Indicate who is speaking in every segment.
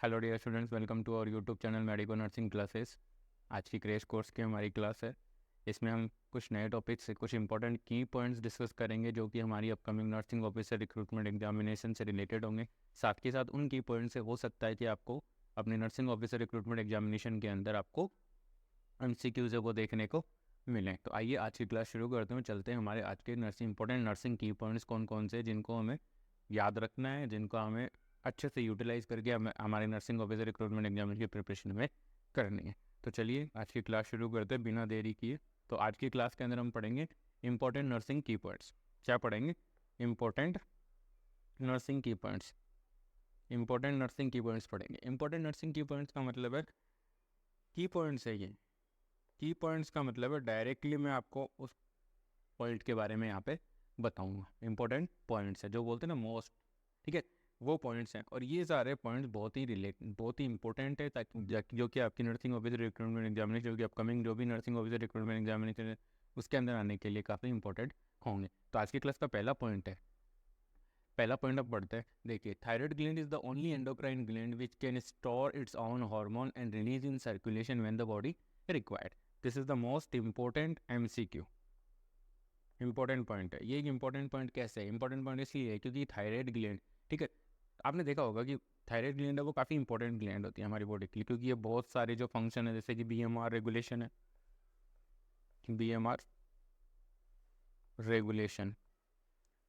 Speaker 1: Hello dear students, welcome to our YouTube channel medico nursing classes. आज की crash course की हमारी class है। इसमें हम कुछ नए टॉपिक्स से कुछ इंपॉर्टेंट की पॉइंट्स डिस्कस करेंगे जो कि हमारी upcoming nursing officer recruitment examination से रिलेटेड होंगे। साथ के साथ उन की पॉइंट से हो सकता है कि आपको अपने नर्सिंग ऑफिसर रिक्रूटमेंट एग्जामिनेशन के अंदर आपको एमसीक्यूज़ को देखने को मिलें। तो आइए आज की क्लास शुरू करते हैं। चलते हैं हमारे आज के इंपॉर्टेंट नर्सिंग की पॉइंट्स कौन कौन से जिनको हमें याद रखना है, जिनको हमें अच्छे से यूटिलाइज करके हमें हमारे नर्सिंग ऑफिसर रिक्रूटमेंट एग्जामिनेशन की प्रिपरेशन में करनी है। तो चलिए आज की क्लास शुरू करते हैं बिना देरी किए। तो आज की क्लास के अंदर हम पढ़ेंगे इंपॉर्टेंट नर्सिंग की पॉइंट्स। क्या पढ़ेंगे? इंपॉर्टेंट नर्सिंग की पॉइंट्स। इंपॉर्टेंट नर्सिंग की पॉइंट्स पढ़ेंगे। इंपॉर्टेंट नर्सिंग की पॉइंट्स का मतलब है की पॉइंट्स है ये। की पॉइंट्स का मतलब है डायरेक्टली मैं आपको उस पॉइंट के बारे में यहाँ पे बताऊंगा। इंपॉर्टेंट पॉइंट्स है जो बोलते हैं ना मोस्ट, ठीक है, वो पॉइंट्स हैं। और ये सारे पॉइंट्स बहुत ही इंपॉर्टेंट है ताकि जो कि आपकी नर्सिंग ऑफिसर रिक्रूटमेंट एग्जामिनेशन, जो कि अपकमिंग जो भी नर्सिंग ऑफिसर रिक्रूटमेंट एग्जामिनेशन है उसके अंदर आने के लिए काफ़ी इंपॉर्टेंट होंगे। तो आज की क्लास का पहला पॉइंट है, पहला पॉइंट अब पढ़ते हैं। देखिए, thyroid gland is the only endocrine gland which can store its own hormone and release in circulation when the body required. This is the most important MCQ. Important point है ये। एक important point कैसे है? Important point इसलिए है क्योंकि thyroid gland, ठीक है, आपने देखा होगा कि थायराइड ग्लैंड है वो काफ़ी इंपॉर्टेंट ग्लैंड होती है हमारी बॉडी के लिए, क्योंकि ये बहुत सारे जो फंक्शन है जैसे कि बीएमआर रेगुलेशन है, बीएमआर रेगुलेशन,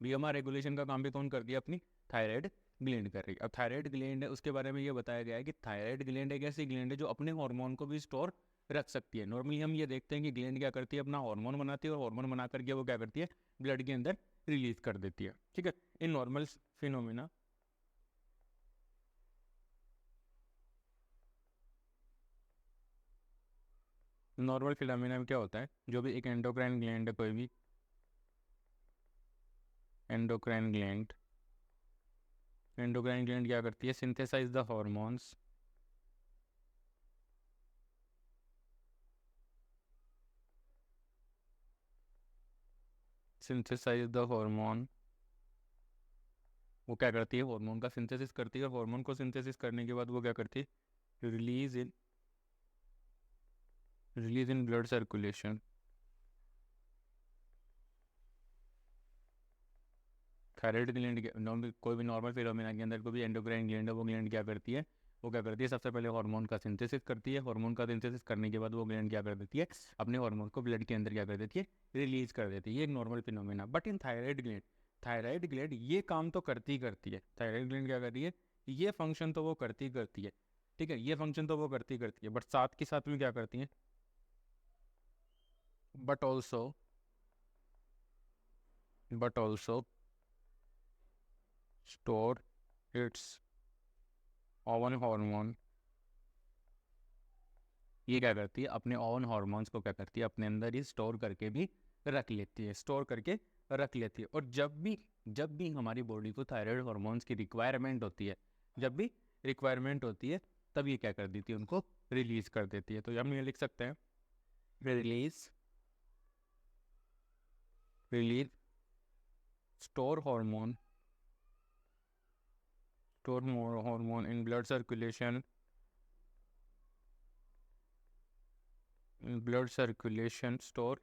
Speaker 1: बीएमआर रेगुलेशन का काम भी कौन कर दिया? अपनी थायराइड ग्लैंड कर रही है। अब थायराइड ग्लैंड है उसके बारे में ये बताया गया है कि थायराइड ग्लैंड एक ऐसी ग्लैंड है जो अपने हार्मोन को भी स्टोर रख सकती है। नॉर्मली हम ये देखते हैं कि ग्लैंड क्या करती है, अपना हार्मोन बनाती है और हार्मोन बना करके वो क्या करती है, ब्लड के अंदर रिलीज कर देती है, ठीक है। In normal phenomena, normal phenomena में क्या होता है, जो भी एक एंडोक्राइन ग्लैंड है, कोई भी एंडोक्राइन ग्लैंड, एंडोक्राइन ग्लैंड क्या करती है, synthesise the hormones, synthesise the hormone. वो क्या करती है, हार्मोन का सिंथेसिस करती है और हार्मोन को सिंथेसिस करने के बाद वो क्या करती है, release in blood circulation. Thyroid gland कोई भी नॉर्मल फिनोमेना के अंदर कोई भी एंडोक्राइन ग्लैंड है, वो ग्लैंड क्या करती है, वो क्या करती है, सबसे पहले हार्मोन का सिंथेसिस करती है। हार्मोन का सिंथेसिस करने के बाद वो ग्लैंड क्या कर देती है, अपने हार्मोन को ब्लड के अंदर क्या कर देती है, रिलीज कर देती है। ये एक normal phenomena. But in thyroid gland, thyroid gland ये काम तो करती करती है, थायराइड ग्लैंड क्या कर रही है, ये फंक्शन तो वो करती करती है, ठीक है, ये फंक्शन तो वो करती करती है, बट साथ के साथ में क्या करती है, but also, but also store it's oven hormone. ये क्या करती है, अपने ओवन हार्मोन्स को क्या करती है, अपने अंदर ही स्टोर करके भी रख लेती है, स्टोर करके रख लेती है। और जब भी हमारी बॉडी को थायराइड हार्मोन्स की रिक्वायरमेंट होती है, जब भी रिक्वायरमेंट होती है, तब ये क्या कर देती है, उनको रिलीज कर देती है। तो हम ये लिख सकते हैं, release, release store hormone, store hormone in blood circulation, blood circulation, store,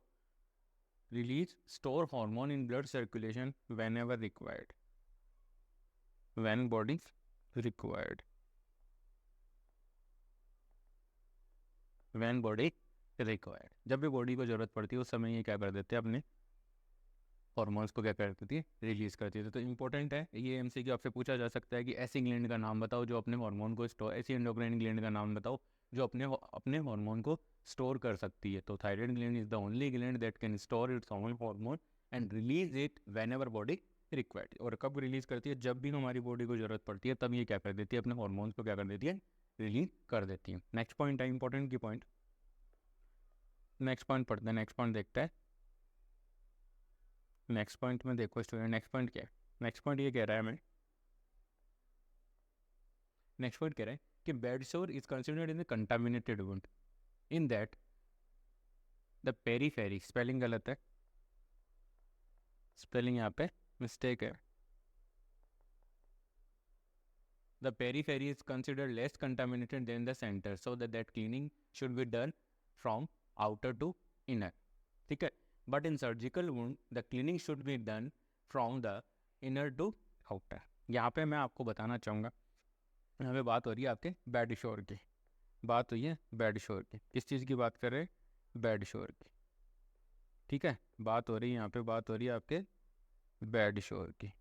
Speaker 1: release, store hormone in blood circulation whenever required, when body required, when body required। जब भी बॉडी को जरूरत पड़ती है उस समय ये क्या कर देते हैं, अपने हॉर्मोन्स को क्या कर देती है, रिलीज करती है। तो इंपॉर्टेंट है ये। एमसीक्यू आपसे पूछा जा सकता है कि ऐसी ग्लैंड का नाम बताओ जो अपने हार्मोन को स्टोर, ऐसी एंडोक्राइन ग्लैंड का नाम बताओ जो अपने अपने हार्मोन को स्टोर कर सकती है। तो thyroid gland is the only gland that can store its own hormone and release it when ever body required. और कब रिलीज करती है, जब भी हमारी बॉडी को जरूरत पड़ती है तब ये क्या कर देती है, अपने हार्मोन्स को क्या कर देती है, रिलीज कर देती है। नेक्स्ट पॉइंट है इंपॉर्टेंट की पॉइंट। नेक्स्ट पॉइंट पढ़ते हैं, नेक्स्ट पॉइंट देखते हैं। नेक्स्ट पॉइंट में देखो स्टूडेंट, नेक्स्ट पॉइंट क्या है, नेक्स्ट पॉइंट ये कह रहा है हमें, नेक्स्ट पॉइंट कह रहा है कि bed sore is considered in the contaminated wound in that the periphery, spelling गलत है, स्पेलिंग यहाँ पे मिस्टेक है, the periphery is considered less contaminated than the centre, so that cleaning should be done from outer to inner, ठीक है। But in surgical wound the cleaning should be done from the inner to outer. यहाँ पे मैं आपको बताना चाहूँगा, यहाँ पे बात हो रही है आपके बेड शोर की, बात हुई है बेड शोर की। किस चीज़ की बात कर रहे हैं? बेड शोर की, ठीक है। बात हो रही है यहाँ पे, बात हो रही है आपके बेड शोर की।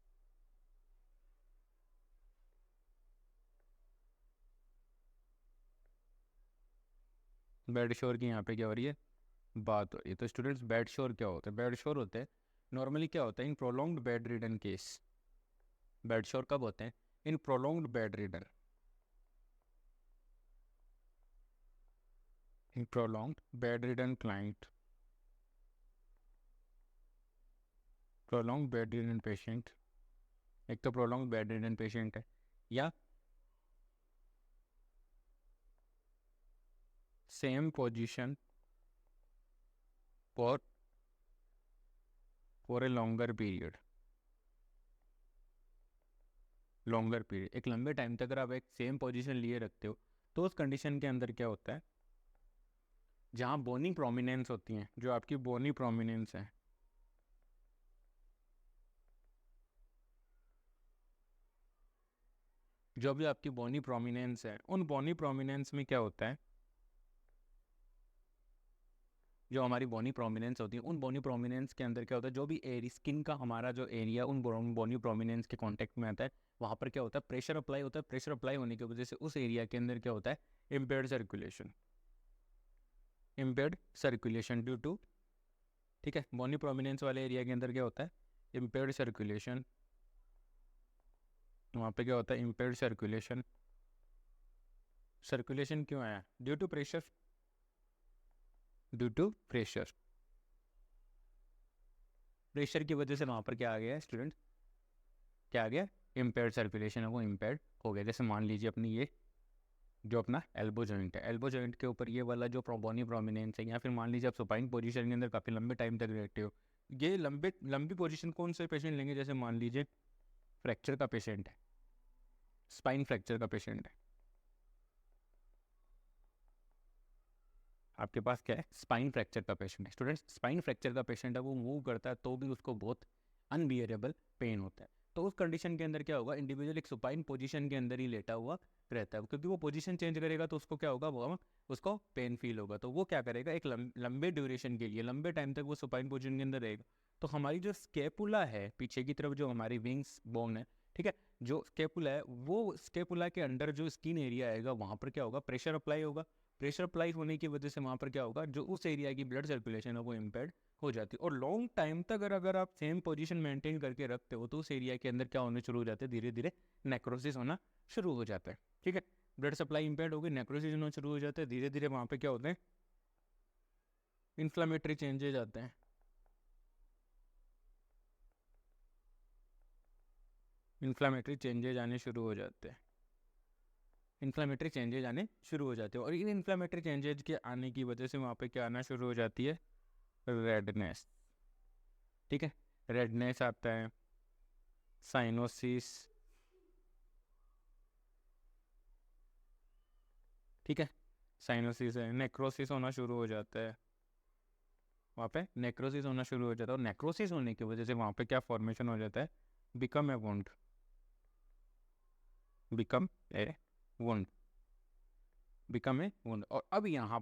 Speaker 1: बेड शोर की यहाँ पे क्या हो रही है? बात हो रही है। तो स्टूडेंट्स, बेड शोर क्या होता है? बेड शोर होते हैं नॉर्मली क्या होता है in prolonged bedridden case. Bed sore कब होते हैं? In prolonged bedridden, in prolonged bedridden client, prolong bedridden patient. एक तो प्रोलॉन्ग बेड रिडन पेशेंट है, या same position for a longer period, longer period, एक लंबे time तक अगर आप एक सेम पोजीशन लिए रखते हो तो उस कंडीशन के अंदर क्या होता है, जहाँ बोनी प्रोमिनेंस होती हैं, जो आपकी बोनी प्रोमिनेंस है, जो भी आपकी बोनी प्रोमिनेंस है, उन बोनी प्रोमिनेंस में क्या होता है, जो हमारी बोनी प्रोमिनेंस होती है उन बोनी प्रोमिनेंस के अंदर क्या होता है, जो भी एरिया स्किन का हमारा जो एरिया उन बोनी प्रोमिनेंस के कांटेक्ट में आता है, वहाँ पर क्या होता है, प्रेशर अप्लाई होता है। प्रेशर अप्लाई होने की वजह से उस एरिया के अंदर क्या होता है, impaired circulation, impaired circulation due to, ठीक है। बोनी प्रोमिनेंस वाले एरिया के अंदर क्या होता है, इम्पेयर्ड सर्कुलेशन, वहाँ पे क्या होता है, इम्पेयर्ड सर्कुलेशन। सर्कुलेशन क्यों आया? Due to pressure, due to pressure, pressure की वजह से वहाँ पर क्या आ गया है स्टूडेंट, क्या आ गया, इम्पेयर्ड सर्कुलेशन है वो इम्पेयर्ड हो गया। जैसे मान लीजिए अपनी ये जो अपना एल्बो जॉइंट है, एल्बो जॉइंट के ऊपर ये वाला जो बोनी प्रोमिनेंस है, या फिर मान लीजिए आप सुपाइन पोजीशन के अंदर काफ़ी लंबे टाइम तक रहते हो, ये लंबी पोजीशन कौन से पेशेंट लेंगे? जैसे मान लीजिए फ्रैक्चर का पेशेंट है, स्पाइन फ्रैक्चर का पेशेंट है, आपके पास क्या है, स्पाइन फ्रैक्चर का पेशेंट है। स्टूडेंट्स, स्पाइन फ्रैक्चर का पेशेंट है, वो मूव करता है तो भी उसको बहुत अनबियरेबल पेन होता है। तो उस कंडीशन के अंदर क्या होगा, इंडिविजुअल एक सुपाइन पोजीशन के अंदर ही लेटा हुआ रहता है, क्योंकि वो पोजीशन चेंज करेगा तो उसको क्या होगा, वो उसको पेन फील होगा। तो वो क्या करेगा, एक लंबे ड्यूरेशन के लिए, लंबे टाइम तक वो सुपाइन पोजीशन के अंदर रहेगा। तो हमारी जो स्केपुला है पीछे की तरफ, जो हमारी विंग्स बोन है, ठीक है, जो स्केपुला है, वो स्केपुला के अंडर जो स्किन एरिया आएगा वहाँ पर क्या होगा, प्रेशर अप्लाई होगा। प्रेशर अप्लाई होने की वजह से वहाँ पर क्या होगा, जो उस एरिया की ब्लड सर्कुलेशन है वो इम्पेयर्ड हो जाती है। और लॉन्ग टाइम तक अगर आप सेम पोजीशन मेंटेन करके रखते हो तो उस एरिया के अंदर क्या होने शुरू हो जाते हैं, धीरे धीरे नेक्रोसिस होना शुरू हो जाता है, ठीक है। ब्लड सप्लाई इम्पेयर्ड हो गई, नेक्रोसिस होना शुरू हो जाता है, धीरे धीरे वहाँ पे क्या होते हैं, इन्फ्लामेटरी चेंजेज आते हैं, इन्फ्लामेटरी चेंजेज आने शुरू हो जाते हैं, इन्फ्लामेटरी चेंजेज आने शुरू हो जाते हैं। और इन इन्फ्लामेटरी चेंजेज के आने की वजह से वहाँ पे क्या आना शुरू हो जाती है, रेडनेस, ठीक है। रेडनेस आता है, साइनोसिस, ठीक है, साइनोसिस है, नेक्रोसिस होना शुरू हो जाता है, वहाँ पे नेक्रोसिस होना शुरू हो जाता है। और नेक्रोसिस होने की वजह से वहाँ पे क्या फॉर्मेशन हो जाता है, become a wound, become a wound, become a wound. और अब यहाँ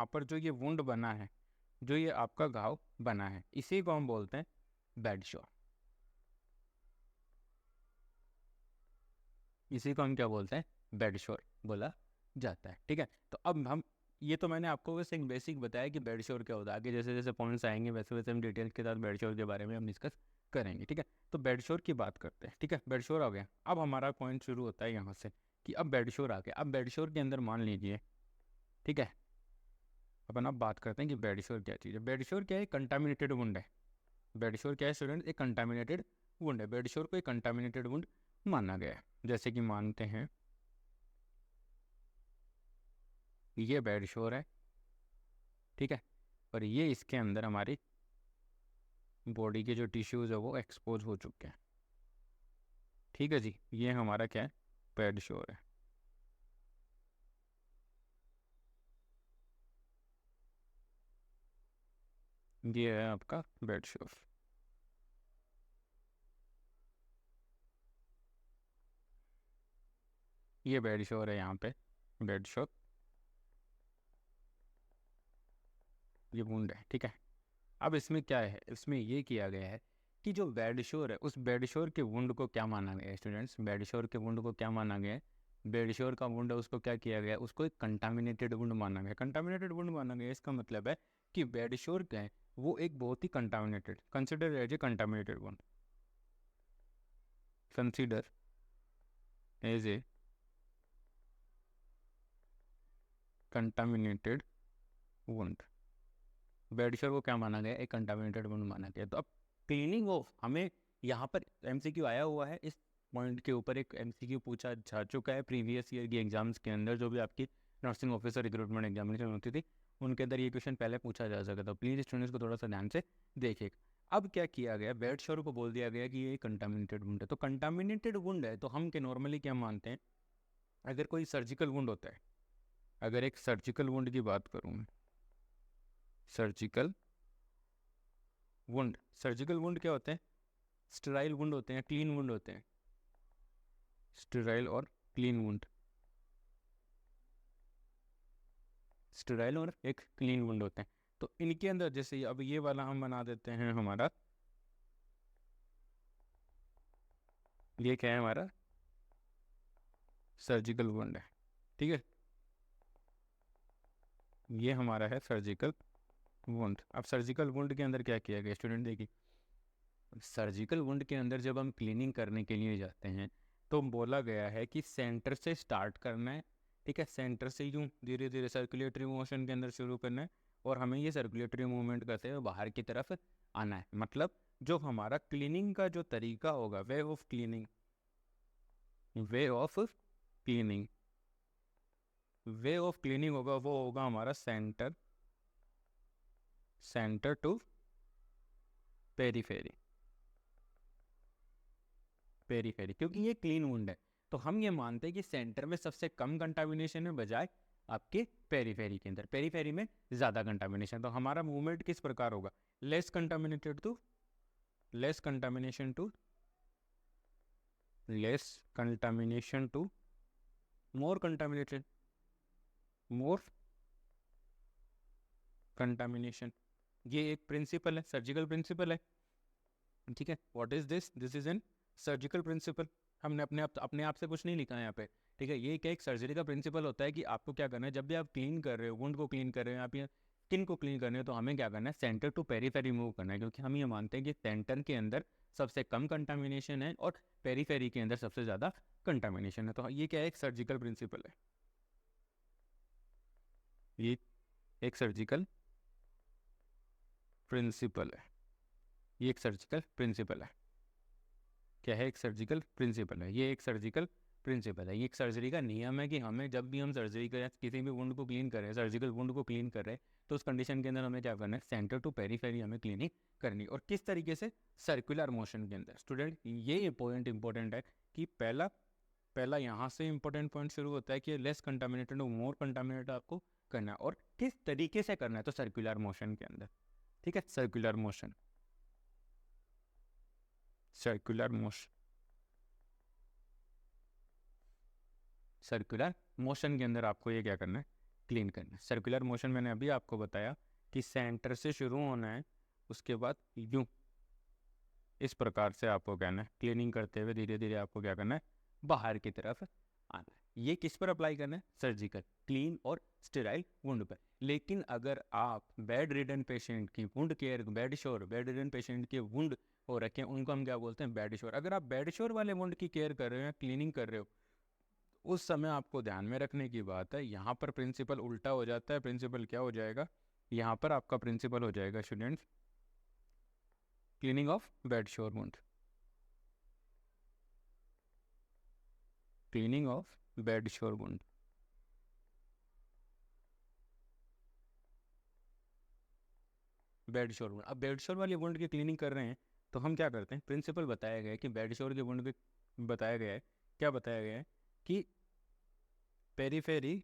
Speaker 1: पर जो ये वुंड बना है, जो ये आपका घाव बना है, इसी को हम बोलते हैं बेड शोर, इसी को हम क्या बोलते हैं, बेड शोर बोला जाता है, ठीक है। तो अब हम, ये तो मैंने आपको बस एक बेसिक बताया कि बेड शोर क्या होता है, आगे जैसे जैसे पॉइंट्स आएंगे वैसे वैसे हम डिटेल के साथ बेड शोर के बारे में हम डिस्कस करेंगे, ठीक है। तो बेड शोर की बात करते हैं, ठीक है, बेड शोर आ गया। अब हमारा पॉइंट शुरू होता है यहाँ से कि अब बेड शोर आ गया। अब बेड शोर के अंदर मान लीजिए, ठीक है, अपन अब बात करते हैं कि बेड शोर क्या चीज़ है। बेड शोर क्या है, कंटामिनेटेड वुंड है। बेड शोर क्या है स्टूडेंट, एक कंटामिनेटेड वुंड है। बेड शोर को एक कंटामिनेटेड वुंड माना गया है। जैसे कि मानते हैं ये बेड शोर है, ठीक है, और ये इसके अंदर हमारी बॉडी के जो टिश्यूज़ है वो एक्सपोज हो चुके हैं, ठीक है जी। ये हमारा क्या है, बेड शोर है। ये है आपका बेड शोर। ये बेड शोर है यहाँ पे, बेड शोर, ये वुंड है, ठीक है। अब इसमें क्या है, इसमें ये किया गया है कि जो बेड शोर है उस बेड शोर के वुंड को क्या माना गया है स्टूडेंट्स, बेड शोर के वुंड को क्या माना गया है, बेड शोर का वुंड है उसको क्या किया गया है, उसको एक कंटामिनेटेड वुंड माना गया। कंटामिनेटेड वुंड माना गया, इसका मतलब है कि बेड शोर क्या है, वो एक बहुत ही contaminated, consider as a contaminated wound, consider as a contaminated wound. Bed sore को क्या माना गया, एक कंटामिनेटेड वुंड माना गया। तो अब क्लीनिंग ऑफ, हमें यहाँ पर एमसीक्यू आया हुआ है, इस पॉइंट के ऊपर एक एमसीक्यू पूछा जा चुका है प्रीवियस ईयर की एग्जाम्स के अंदर, जो भी आपकी नर्सिंग ऑफिसर रिक्रूटमेंट एग्जामिनेशन होती थी उनके अंदर ये क्वेश्चन पहले पूछा जा सका था। प्लीज़ स्टूडेंट्स को थोड़ा सा ध्यान से देखिएगा। अब क्या किया गया, बेड शोर को बोल दिया गया कि ये कंटामिनेटेड वुंड है। तो कंटामिनेटेड वुंड है तो हम के नॉर्मली क्या मानते हैं, अगर कोई सर्जिकल वुंड होता है, अगर एक सर्जिकल वुंड की बात करूँ मैं, सर्जिकल वुंड, सर्जिकल वुंड क्या होते हैं, स्टेराइल वुंड होते हैं, क्लीन वुंड होते हैं, स्टेराइल और क्लीन वुंड, स्टेराइल और एक क्लीन वुंड होते हैं। तो इनके अंदर जैसे अब ये वाला हम बना देते हैं, हमारा ये क्या है, हमारा सर्जिकल वुंड है, ठीक है, ये हमारा है सर्जिकल वुंड। अब सर्जिकल वुंड के अंदर क्या किया गया स्टूडेंट, देखिए सर्जिकल वुंड के अंदर जब हम क्लीनिंग करने के लिए जाते हैं तो बोला गया है कि सेंटर से स्टार्ट करना है, ठीक है, सेंटर से यूँ धीरे धीरे सर्कुलेटरी मोशन के अंदर शुरू करना है, और हमें ये सर्कुलेटरी मूवमेंट करते हुए बाहर की तरफ आना है। मतलब जो हमारा क्लीनिंग का जो तरीका होगा, way of cleaning, way of cleaning, way of cleaning होगा, वो होगा हमारा centre, centre to periphery, periphery, क्योंकि ये क्लीन वुंड है तो हम ये मानते हैं कि सेंटर में सबसे कम कंटामिनेशन है बजाय आपके पेरीफेरी के अंदर, पेरीफेरी में ज़्यादा कंटामिनेशन। तो हमारा मूवमेंट किस प्रकार होगा, less contaminated to less contamination to less contamination to more contaminated, more contamination. ये एक प्रिंसिपल है, सर्जिकल प्रिंसिपल है, ठीक है। What is this, this is an surgical principle. हमने अपने आप से कुछ नहीं लिखा है यहाँ पे, ठीक है। ये क्या एक सर्जरी का प्रिंसिपल होता है कि आपको क्या करना है, जब भी आप क्लीन कर रहे हो, वुंड को क्लीन कर रहे हो, आप ये स्किन को क्लीन कर रहे हो, तो हमें क्या करना है, सेंटर टू पेरीफेरी मूव करना है, क्योंकि हम ये मानते हैं कि सेंटर के अंदर सबसे कम कंटामिनेशन है और पेरीफेरी के अंदर सबसे ज़्यादा कंटामिनेशन है। तो ये क्या है, एक सर्जिकल प्रिंसिपल है, ये एक सर्जिकल प्रिंसिपल है, ये एक सर्जिकल प्रिंसिपल है। क्या है, एक सर्जिकल प्रिंसिपल है, ये एक सर्जिकल प्रिंसिपल है। ये एक सर्जरी का नियम है कि हमें जब भी हम सर्जरी करें, किसी भी वुंड को क्लीन कर रहे हैं, सर्जिकल वुंड को क्लीन कर रहे हैं, तो उस कंडीशन के अंदर हमें क्या करना है, सेंटर टू पेरीफेरी हमें क्लीनिंग करनी। और किस तरीके से, सर्कुलर मोशन के अंदर। स्टूडेंट ये पॉइंट इंपॉर्टेंट है कि पहला पहला यहाँ से इंपॉर्टेंट पॉइंट शुरू होता है कि लेस कंटामिनेटेड और मोर कंटामिनेटेड आपको करना है, और किस तरीके से करना है, तो सर्कुलर मोशन के अंदर, ठीक है, circular motion, circular motion, circular motion के अंदर आपको ये क्या करना है, क्लीन करना है। सर्कुलर मोशन मैंने अभी आपको बताया कि सेंटर से शुरू होना है, उसके बाद यूँ इस प्रकार से आपको कहना है, क्लीनिंग करते हुए धीरे धीरे आपको क्या करना है, बाहर की तरफ आना है। ये किस पर अप्लाई करना है, सर्जिकल, क्लीन और स्टेराइल वुंड पर। लेकिन अगर आप बेड रिडन पेशेंट की वुंड केयर, बेड शोर, बेड रिडन पेशेंट के वुंड हो रखे हैं, उनको हम क्या बोलते हैं, बेड शोर। अगर आप बेड शोर वाले वुंड की केयर कर रहे हो या क्लीनिंग कर रहे हो, उस समय आपको ध्यान में रखने की बात है, यहाँ पर प्रिंसिपल उल्टा हो जाता है। प्रिंसिपल क्या हो जाएगा, यहाँ पर आपका प्रिंसिपल हो जाएगा स्टूडेंट्स, क्लीनिंग ऑफ बेड शोर वुंड, क्लीनिंग ऑफ बेड शोर वुंड। बेड शोर वुंड, अब बेड शोर वाली वुंड की क्लीनिंग कर रहे हैं तो हम क्या करते हैं, प्रिंसिपल बताया गया है कि बेड शोर के वुंड के बताया गया है, क्या बताया गया है कि periphery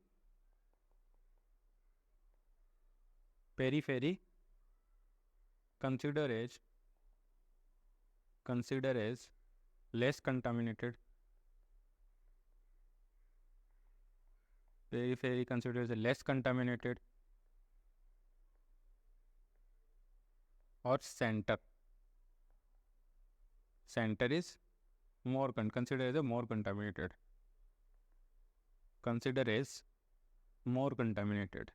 Speaker 1: consider as less contaminated. Periphery considered as less contaminated, or center is more considered as a more contaminated. Consider as more contaminated.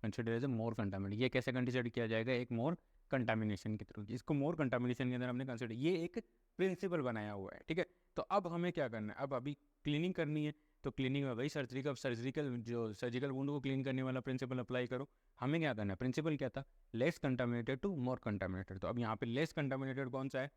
Speaker 1: Consider as a more contaminate, ये कैसे कंसिडर किया जाएगा? एक मोर कंटामिनेशन के थ्रू। इसको मोर contamination के अंदर हमने कंसिडर, ये एक प्रिंसिपल बनाया हुआ है, ठीक है। तो अब हमें क्या करना है? अब अभी क्लीनिंग करनी है, तो क्लीनिंग में वही सर्जिकल वुंड को क्लीन करने वाला प्रिंसिपल अप्लाई करो। हमें क्या करना है? प्रिंसिपल क्या था? Less contaminated to more contaminated. तो अब यहाँ पे लेस कंटामिनेटेड कौन सा है?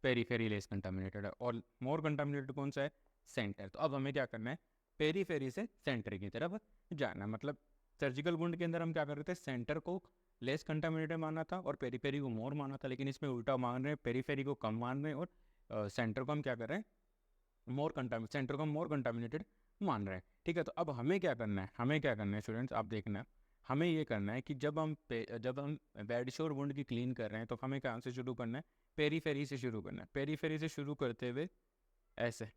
Speaker 1: पेरीफेरी लेस कंटामिनेटेड है। और मोर कंटामिनेटेड कौन सा है? सेंटर। तो अब हमें क्या करना है? पेरीफेरी से सेंटर की तरफ जाना। मतलब सर्जिकल वुंड के अंदर हम क्या कर रहे थे? सेंटर को लेस कंटामिनेटेड माना था और पेरीफेरी को मोर माना था, लेकिन इसमें उल्टा मान रहे हैं, पेरीफेरी को कम मान रहे हैं और सेंटर को हम क्या कर रहे हैं? सेंटर को हम मोर कंटामिनेटेड मान रहे हैं, ठीक है। तो अब हमें क्या करना है? हमें क्या करना है स्टूडेंट्स, आप देखना, हमें ये करना है कि जब हम बेडशोर वुंड की क्लीन कर रहे हैं तो हमें कहाँ से शुरू करना है? पेरीफेरी से शुरू करना है। पेरीफेरी से शुरू करते हुए ऐसे,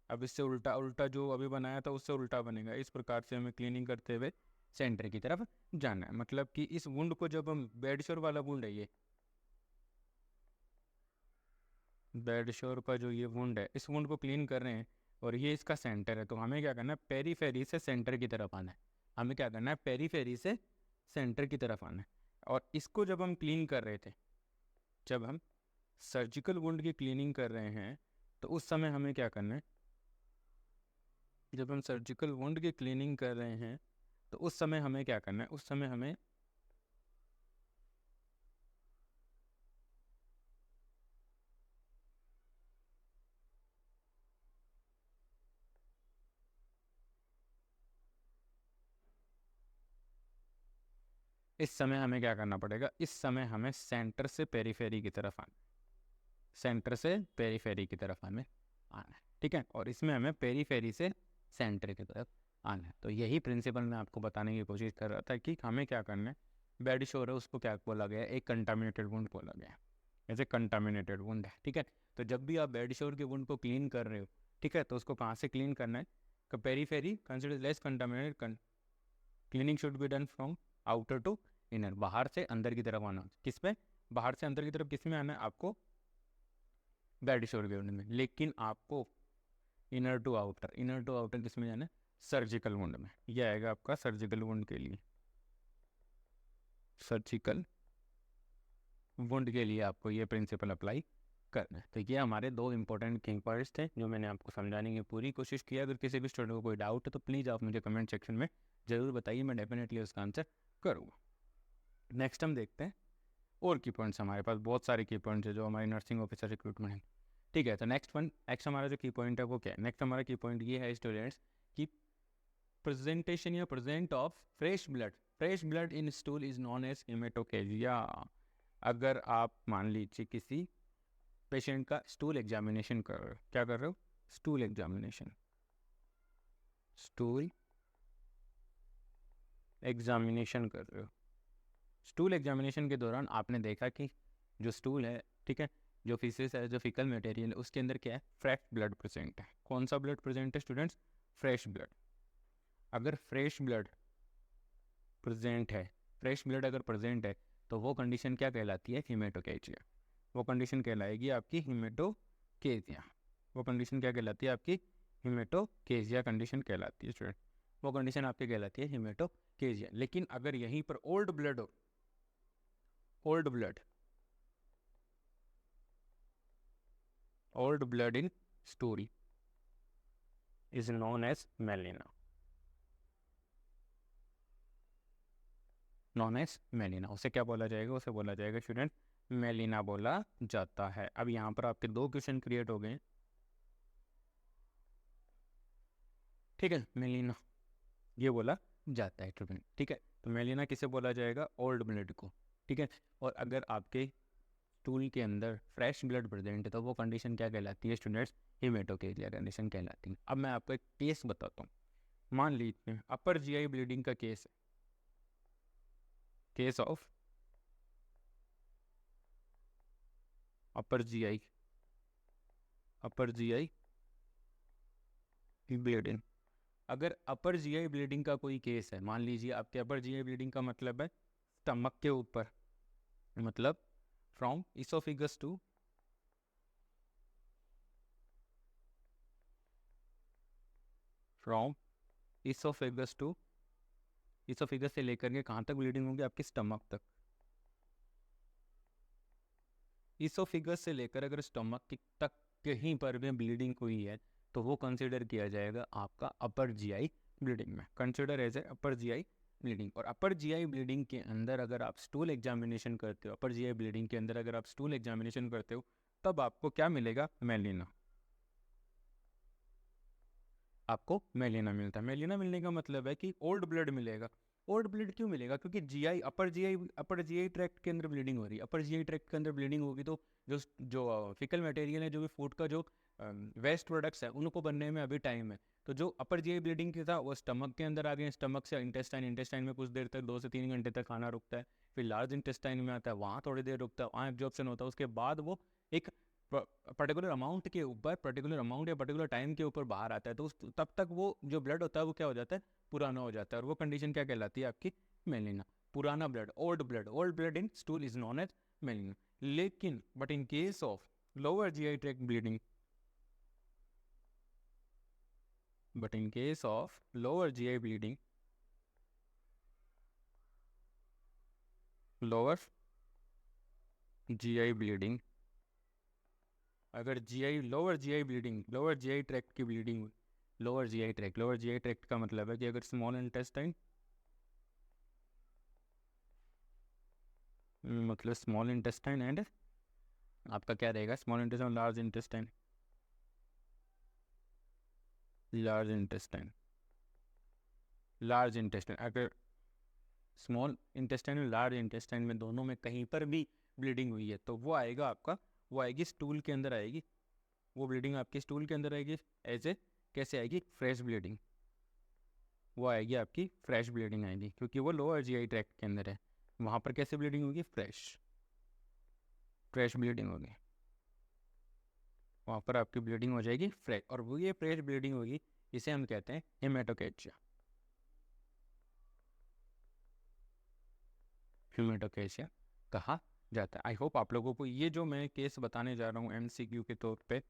Speaker 1: अब इससे उल्टा जो अभी बनाया था उससे उल्टा बनेगा। इस प्रकार से हमें क्लीनिंग करते हुए सेंटर की तरफ जाना है। मतलब कि इस वुंड को, जब हम बेडशोर वाला वुंड है, ये बेडशोर का जो ये वुंड है, इस वुंड को क्लीन कर रहे हैं और ये इसका सेंटर है, तो हमें क्या करना है? पेरीफेरी से सेंटर की तरफ आना है। हमें क्या करना है? पेरीफेरी से सेंटर की तरफ आना है। और इसको जब हम क्लीन कर रहे थे, जब हम सर्जिकल वुंड की क्लीनिंग कर रहे हैं, तो उस समय हमें क्या करना है? जब हम सर्जिकल वुंड की क्लीनिंग कर रहे हैं तो उस समय हमें क्या करना है? उस समय हमें इस समय हमें क्या करना पड़ेगा? इस समय हमें सेंटर से पेरीफेरी की तरफ आना, सेंटर से पेरीफेरी की तरफ हमें आना है, ठीक है। और इसमें हमें पेरीफेरी से सेंटर की तरफ आना है। तो यही प्रिंसिपल मैं आपको बताने की कोशिश कर रहा था कि हमें क्या करना है। बेडशोर है, उसको क्या बोला गया? एक कंटामिनेटेड वुंड बोला गया, जैसे कंटामिनेटेड वुंड है, ठीक है। तो जब भी आप बेडशोर के वुंड को क्लीन कर रहे हो, ठीक है, तो उसको कहाँ से क्लीन करना है? Periphery consider less contaminated, cleaning should be done from outer to inner, बाहर से अंदर की तरफ आना। किस में? बाहर से अंदर की तरफ किस में आना है आपको? बेडशोर के वुंड में। लेकिन आपको इनर टू आउटर किस में जाना है? सर्जिकल वुंड में। यह आएगा आपका सर्जिकल वुंड के लिए, सर्जिकल वुंड के लिए आपको ये प्रिंसिपल अप्लाई करना है। तो ये हमारे दो इंपॉर्टेंट किंग पॉइंट्स थे जो मैंने आपको समझाने की पूरी कोशिश की। अगर किसी भी स्टूडेंट को कोई डाउट है तो प्लीज़ आप मुझे कमेंट सेक्शन में ज़रूर बताइए, मैं डेफिनेटली उसका आंसर करूँगा। नेक्स्ट हम देखते हैं और की पॉइंट्स। हमारे पास बहुत सारे की पॉइंट्स है जो हमारी नर्सिंग ऑफिसर रिक्रूटमेंट है, ठीक है। तो नेक्स्ट हमारा जो की पॉइंट है वो क्या है? नेक्स्ट हमारा की पॉइंट ये है स्टूडेंट्स कि प्रेजेंटेशन या present of fresh blood in stool is known as haematochezia. अगर आप मान लीजिए किसी पेशेंट का स्टूल एग्जामिनेशन कर रहे हो, क्या कर रहे हो? स्टूल एग्जामिनेशन कर रहे हो। स्टूल एग्जामिनेशन के दौरान आपने देखा कि जो स्टूल है, ठीक है, जो फीसेस है, जो फीकल मटेरियल है, उसके अंदर क्या है? फ्रेश ब्लड प्रेजेंट है। कौन सा ब्लड प्रेजेंट है स्टूडेंट्स? Fresh blood. अगर फ्रेश ब्लड अगर प्रेजेंट है तो वो कंडीशन क्या कहलाती है? हीमेटोकेजिया। वो कंडीशन कहलाएगी आपकी हीमेटोकेजिया। वो कंडीशन क्या कहलाती है? आपकी हीमेटोकेजिया कंडीशन कहलाती है स्टूडेंट। वो कंडीशन आपकी कहलाती है हीमेटोकेजिया। लेकिन अगर यहीं पर ओल्ड ब्लड हो, old blood in stool is known as melena. उसे क्या बोला जाएगा? उसे बोला जाएगा स्टूडेंट मेलिना बोला जाता है। अब यहाँ पर आपके दो क्वेश्चन क्रिएट हो गए, ठीक है। मेलिना ये बोला जाता है स्टूडेंट, ठीक है। तो मेलिना किसे बोला जाएगा? ओल्ड ब्लड को, ठीक है। और अगर आपके स्टूल के अंदर फ्रेश ब्लड प्रेजेंट है तो वो कंडीशन क्या कहलाती है स्टूडेंट्स? हेमेटोकेजिया कंडीशन कहलाती है। अब मैं आपको एक केस बताता हूँ। मान लीजिए अपर जीआई ब्लीडिंग का केस है, case of upper GI bleeding. अगर अपर जीआई ब्लीडिंग का कोई केस है, मान लीजिए आपके अपर जीआई ब्लीडिंग का मतलब है स्टमक के ऊपर, मतलब फ्रॉम इसोफिगस टू इसोफिगस से लेकर के कहाँ तक ब्लीडिंग होगी? आपके स्टमक तक। इसोफिगस से लेकर अगर स्टमक तक कहीं पर भी ब्लीडिंग हुई है तो वो कंसिडर किया जाएगा आपका अपर जीआई ब्लीडिंग में, consider as a upper GI bleeding. और अपर जीआई ब्लीडिंग के अंदर अगर आप स्टूल एग्जामिनेशन करते हो, अपर जीआई ब्लीडिंग के अंदर अगर आप स्टूल एग्जामिनेशन करते हो तब आपको क्या मिलेगा? मेलिना। आपको मेलिना मिलता है। मेलिना मिलने का मतलब है कि ओल्ड ब्लड मिलेगा। ओल्ड ब्लड क्यों मिलेगा? क्योंकि जीआई अपर जीआई ट्रैक्ट के अंदर ब्लीडिंग हो रही है। अपर जीआई ट्रैक्ट के अंदर ब्लीडिंग होगी तो जो जो फिकल मटेरियल है, जो भी फूड का जो वेस्ट प्रोडक्ट्स है उनको बनने में अभी टाइम है। तो जो अपर जीआई ब्लीडिंग के था वो स्टमक के अंदर आ गए, स्टमक से इंटेस्टाइन में कुछ देर तक 2 से 3 घंटे तक खाना रुकता है, फिर लार्ज इंटेस्टाइन में आता है, वहाँ थोड़ी देर रुकता है, वहाँ एब्जॉर्प्शन होता है, उसके बाद वो एक पर्टिकुलर अमाउंट के ऊपर, पर्टिकुलर अमाउंट या पर्टिकुलर टाइम के ऊपर बाहर आता है। तो तब तक वो जो ब्लड होता है वो क्या हो जाता है? पुराना हो जाता है। और वो कंडीशन क्या कहलाती है? आपकी मेलिना। पुराना blood, old blood in stool is known as melaena. लेकिन but in case of lower GI tract bleeding, but in case of lower GI bleeding, lower GI bleeding, अगर लोअर जीआई ट्रैक्ट की bleeding हुई, lower GI tract का मतलब है कि अगर small intestine, मतलब स्मॉल इंटेस्टाइन एंड आपका क्या रहेगा? स्मॉल इंटेस्टाइन, लार्ज इंटेस्टाइन अगर स्मॉल इंटेस्टाइन और लार्ज इंटेस्टाइन में दोनों में कहीं पर भी ब्लीडिंग हुई है तो वो आएगा आपका, वो आएगी स्टूल के अंदर आएगी। वो ब्लीडिंग आपकी स्टूल के अंदर आएगी एज ए, कैसे आएगी? Fresh bleeding. वो आएगी आपकी फ्रेश ब्लीडिंग आएगी, क्योंकि वो लोअर जीआई ट्रैक्ट के अंदर है। वहाँ पर कैसे ब्लीडिंग होगी? फ्रेश ब्लीडिंग होगी। वहाँ पर आपकी ब्लीडिंग हो जाएगी फ्रेश, और वो ये फ्रेश ब्लीडिंग होगी, इसे हम कहते हैं हेमेटोकेचिया। कहा जाता है। आई होप आप लोगों को ये जो मैं केस बताने जा रहा हूँ एमसीक्यू के तौर पे,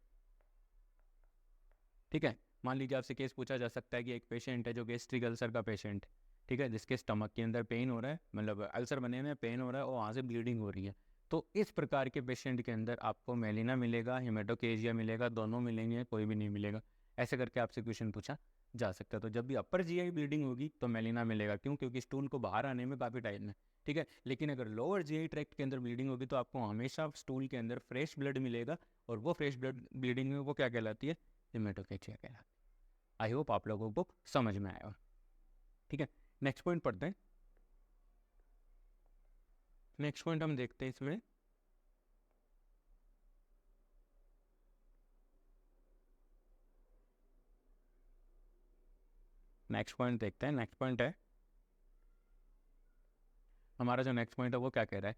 Speaker 1: ठीक है। मान लीजिए आपसे केस पूछा जा सकता है कि एक पेशेंट है जो गैस्ट्रिक अल्सर का पेशेंट, ठीक है, जिसके स्टमक के अंदर पेन हो रहा है, मतलब अल्सर बने में पेन हो रहा है और वहाँ से ब्लीडिंग हो रही है। तो इस प्रकार के पेशेंट के अंदर आपको मेलिना मिलेगा, हेमेटोकेजिया मिलेगा, दोनों मिलेंगे, कोई भी नहीं मिलेगा। ऐसे करके आपसे क्वेश्चन पूछा जा सकता है। तो जब भी अपर जीआई ब्लीडिंग होगी तो मेलिना मिलेगा। क्यों? क्योंकि स्टूल को बाहर आने में काफ़ी टाइम है, ठीक है। लेकिन अगर लोअर जीआई ट्रैक्ट के अंदर ब्लीडिंग होगी तो आपको हमेशा स्टूल के अंदर फ्रेश ब्लड मिलेगा, और वो फ्रेश ब्लड ब्लीडिंग में वो क्या कहलाती है? हेमेटोकेचिया कहलाती है। आई होप आप लोगों को समझ में आया, ठीक है। नेक्स्ट पॉइंट पढ़ते हैं। नेक्स्ट पॉइंट हम देखते हैं इसमें, नेक्स्ट पॉइंट देखते हैं। नेक्स्ट पॉइंट है हमारा, जो नेक्स्ट पॉइंट है वो क्या कह रहा है?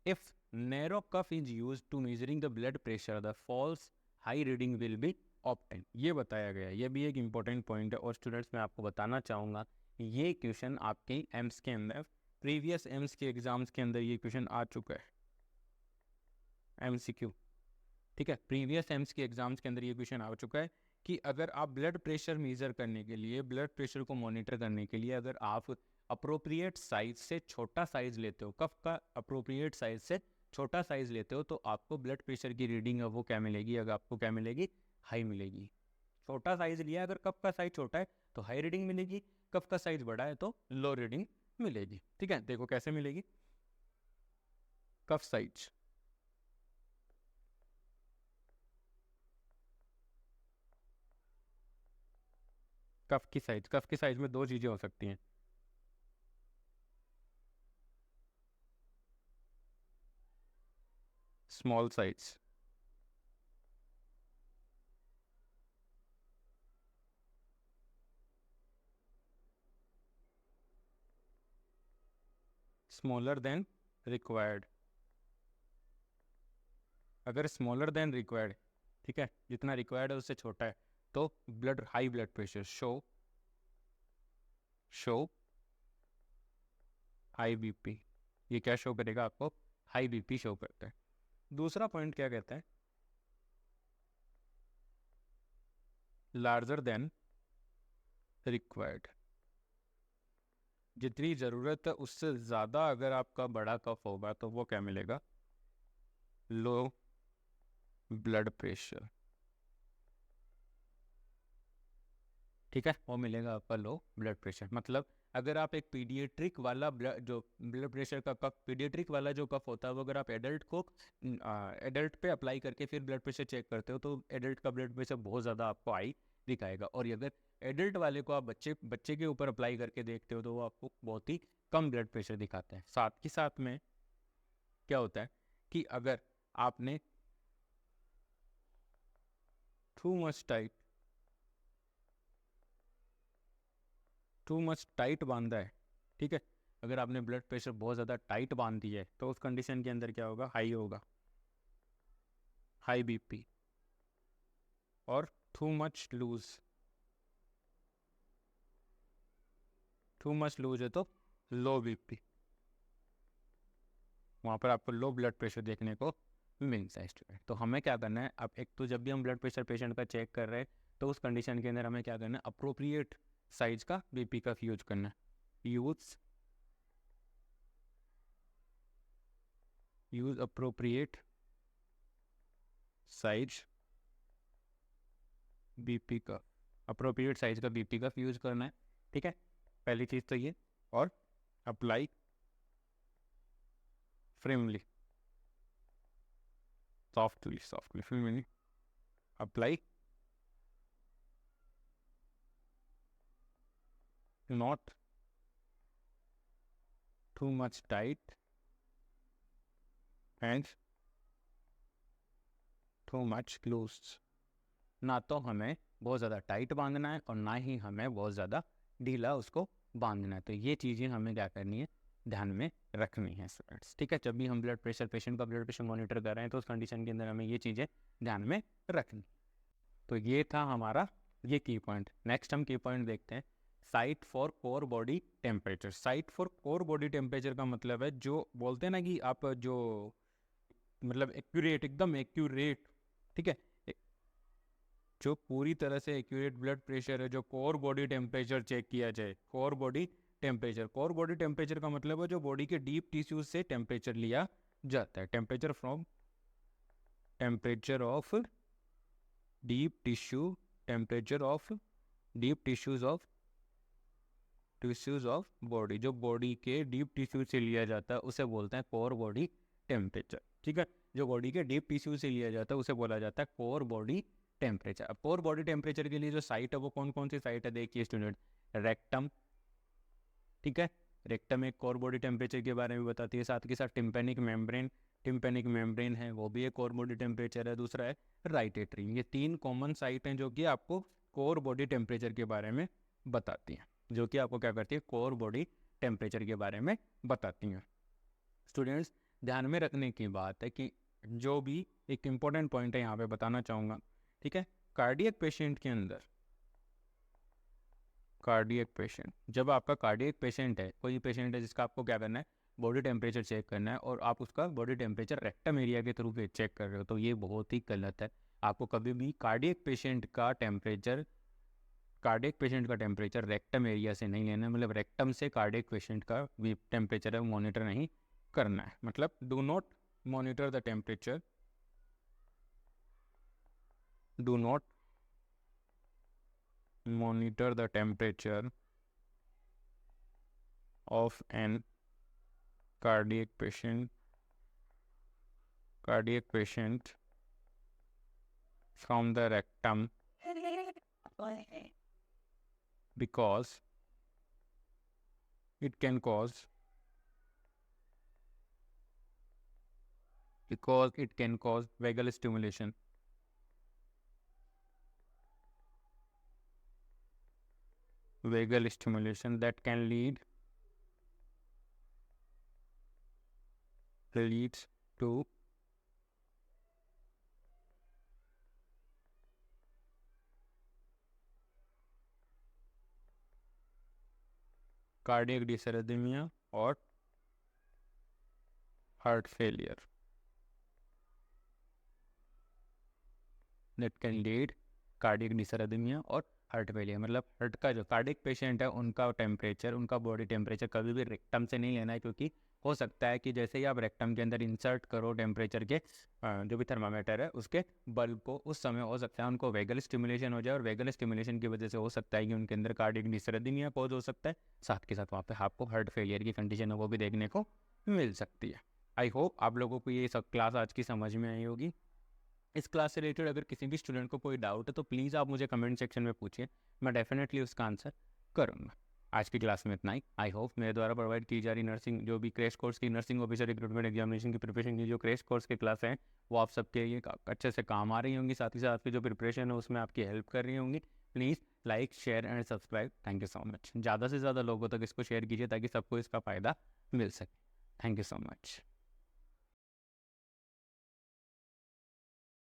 Speaker 1: If narrow cuff is use to measuring the blood pressure, the false high reading will be obtain. ये बताया गया है। ये भी एक इंपॉर्टेंट पॉइंट है। और स्टूडेंट्स मैं आपको बताना चाहूँगा ये क्वेश्चन आपके एम्स के अंदर, प्रीवियस एम्स के एग्जाम्स के अंदर ये क्वेश्चन आ चुका है, एमसीक्यू, ठीक है। प्रीवियस एम्स के एग्जाम्स के अंदर ये क्वेश्चन आ चुका है कि अगर आप ब्लड प्रेशर मेजर करने के लिए, ब्लड प्रेशर को मॉनिटर करने के लिए अगर आप अप्रोप्रिएट साइज से छोटा साइज लेते हो, कफ का अप्रोप्रिएट साइज से छोटा साइज लेते हो, तो आपको ब्लड प्रेशर की रीडिंग है वो क्या मिलेगी? अगर आपको क्या मिलेगी? हाई मिलेगी। छोटा साइज लिया अगर कफ का साइज छोटा है तो हाई रीडिंग मिलेगी, कफ का साइज बड़ा है तो लो रीडिंग मिलेगी, ठीक है। देखो कैसे मिलेगी। कफ साइज, कफ की साइज में दो चीजें हो सकती हैं। small size. Smaller than required. अगर स्मॉलर देन रिक्वायर्ड, ठीक है, जितना रिक्वायर्ड है उससे छोटा है, तो blood high blood pressure, show high BP. ये क्या शो करेगा आपको? हाई बीपी शो करता है। दूसरा पॉइंट क्या कहता है? लार्जर देन रिक्वायर्ड, जितनी ज़रूरत है उससे ज़्यादा अगर आपका बड़ा कफ होगा तो वो क्या मिलेगा? लो ब्लड प्रेशर, ठीक है, वो मिलेगा आपका लो ब्लड प्रेशर। मतलब अगर आप एक पीडियाट्रिक वाला जो ब्लड प्रेशर का कफ, पीडियाट्रिक वाला जो कफ होता है वो अगर आप एडल्ट पे अप्लाई करके फिर ब्लड प्रेशर चेक करते हो तो एडल्ट का ब्लड प्रेशर बहुत ज़्यादा आपको हाई दिखाएगा। और अगर एडल्ट वाले को आप बच्चे के ऊपर अप्लाई करके देखते हो तो वो आपको बहुत ही कम ब्लड प्रेशर दिखाते हैं। साथ ही साथ में क्या होता है कि अगर आपने टू मच टाइट बांधा है, ठीक है, अगर आपने ब्लड प्रेशर बहुत ज़्यादा टाइट बांध दिया है तो उस कंडीशन के अंदर क्या होगा? हाई होगा, हाई बीपी। और टू मच लूज है तो लो बीपी, वहाँ पर आपको लो ब्लड प्रेशर देखने को मिलता है स्टूडेंट। तो हमें क्या करना है, अब एक तो जब भी हम ब्लड प्रेशर पेशेंट का चेक कर रहे हैं तो उस कंडीशन के अंदर हमें क्या करना है? अप्रोप्रिएट साइज का बीपी का यूज करना है। यूज अप्रोप्रिएट साइज बीपी का, अप्रोप्रिएट साइज का बीपी का यूज करना है, ठीक है, पहली चीज़ तो ये। और apply firmly, softly firmly apply, not too much tight and too much loose. ना तो हमें बहुत ज़्यादा टाइट बांधना है और ना ही हमें बहुत ज़्यादा ढीला उसको बांधना है। तो ये चीज़ें हमें क्या करनी है? ध्यान में रखनी है स्टूडेंट्स, ठीक है। जब भी हम पेशेंट का ब्लड प्रेशर मॉनिटर कर रहे हैं तो उस कंडीशन के अंदर हमें ये चीज़ें ध्यान में रखनी। तो ये था हमारा ये की पॉइंट। नेक्स्ट हम की पॉइंट देखते हैं, site for core body temperature. Site for core body temperature का मतलब है, जो बोलते हैं ना कि आप जो मतलब एक्यूरेट, एकदम एक्यूरेट, ठीक है, जो पूरी तरह से एक्यूरेट ब्लड प्रेशर है, जो कोर बॉडी टेम्परेचर चेक किया जाए। कोर बॉडी टेम्परेचर का मतलब है जो बॉडी के डीप टिश्यूज से टेम्परेचर लिया जाता है। Temperature of deep tissues of body, जो बॉडी के डीप टिश्यू से लिया जाता है उसे बोलते हैं कोर बॉडी टेम्परेचर, ठीक है। जो बॉडी के डीप टिश्यू से लिया जाता है उसे बोला जाता है कोर बॉडी टेम्परेचर। अब कोर बॉडी टेम्परेचर के लिए जो साइट है वो कौन कौन सी साइट है देखिए स्टूडेंट। रेक्टम, ठीक है, रेक्टम एक कोर बॉडी टेम्परेचर के बारे में बताती है। साथ के साथ टिम्पेनिक मेम्ब्रेन है, वो भी एक कोर बॉडी टेम्परेचर है। दूसरा है राइट एट्रियम। ये तीन कॉमन साइट हैं जो कि आपको कोर बॉडी टेम्परेचर के बारे में बताती हैं, जो कि आपको क्या करती है? कोर बॉडी टेम्परेचर के बारे में बताती हैं। स्टूडेंट्स, ध्यान में रखने की बात है कि जो भी एक इम्पॉर्टेंट पॉइंट है यहाँ पे बताना चाहूँगा, ठीक है। कार्डियक पेशेंट के अंदर, जब आपका कार्डियक पेशेंट है, कोई पेशेंट है जिसका आपको क्या करना है? बॉडी टेम्परेचर चेक करना है, और आप उसका बॉडी टेम्परेचर रेक्टम एरिया के थ्रू चेक कर रहे हो, तो ये बहुत ही गलत है। आपको कभी भी कार्डियक पेशेंट का टेम्परेचर रेक्टम एरिया से नहीं लेना है। मतलब रेक्टम से कार्डियक पेशेंट का टेम्परेचर है मॉनिटर नहीं करना है। मतलब do not monitor the temperature of an cardiac patient from the rectum, because it can cause because it can cause vagal stimulation. Vagal stimulation that can leads to cardiac dysarrhythmia or heart failure. That can lead cardiac dysrhythmia और heart failure. मतलब heart का जो cardiac patient है उनका temperature, उनका body temperature कभी भी rectum से नहीं लेना है, क्योंकि हो सकता है कि जैसे ही आप रेक्टम के अंदर इंसर्ट करो टेम्परेचर के जो भी थर्मामीटर है उसके बल्ब को, उस समय हो सकता है उनको वेगल स्टिमुलेशन हो जाए, और वेगल स्टिमुलेशन की वजह से हो सकता है कि उनके अंदर कार्डियक डिसरदमिया कॉज हो सकता है. साथ के साथ वहाँ पे आपको हार्ट फेलियर की कंडीशन है वो भी देखने को मिल सकती है. आई होप आप लोगों को ये सब क्लास आज की समझ में आई होगी. इस क्लास से रिलेटेड अगर किसी भी स्टूडेंट को कोई डाउट है तो प्लीज़ आप मुझे कमेंट सेक्शन में पूछिए, मैं डेफिनेटली उसका आंसर करूँगा. आज की क्लास में इतना ही. आई होप मेरे द्वारा प्रोवाइड की जा रही नर्सिंग जो भी क्रैश कोर्स की नर्सिंग ऑफिसर रिक्रूटमेंट एग्जामिनेशन की प्रिपरेशन की जो क्रैश कोर्स के क्लास हैं वो आप सबके लिए अच्छे से काम आ रही होंगी. साथ ही साथ आपकी जो प्रिपरेशन है उसमें आपकी हेल्प कर रही होंगी. Please like, share and subscribe. Thank you so much. ज़्यादा से ज़्यादा लोगों तक इसको शेयर कीजिए ताकि सबको इसका फ़ायदा मिल सके. Thank you so much.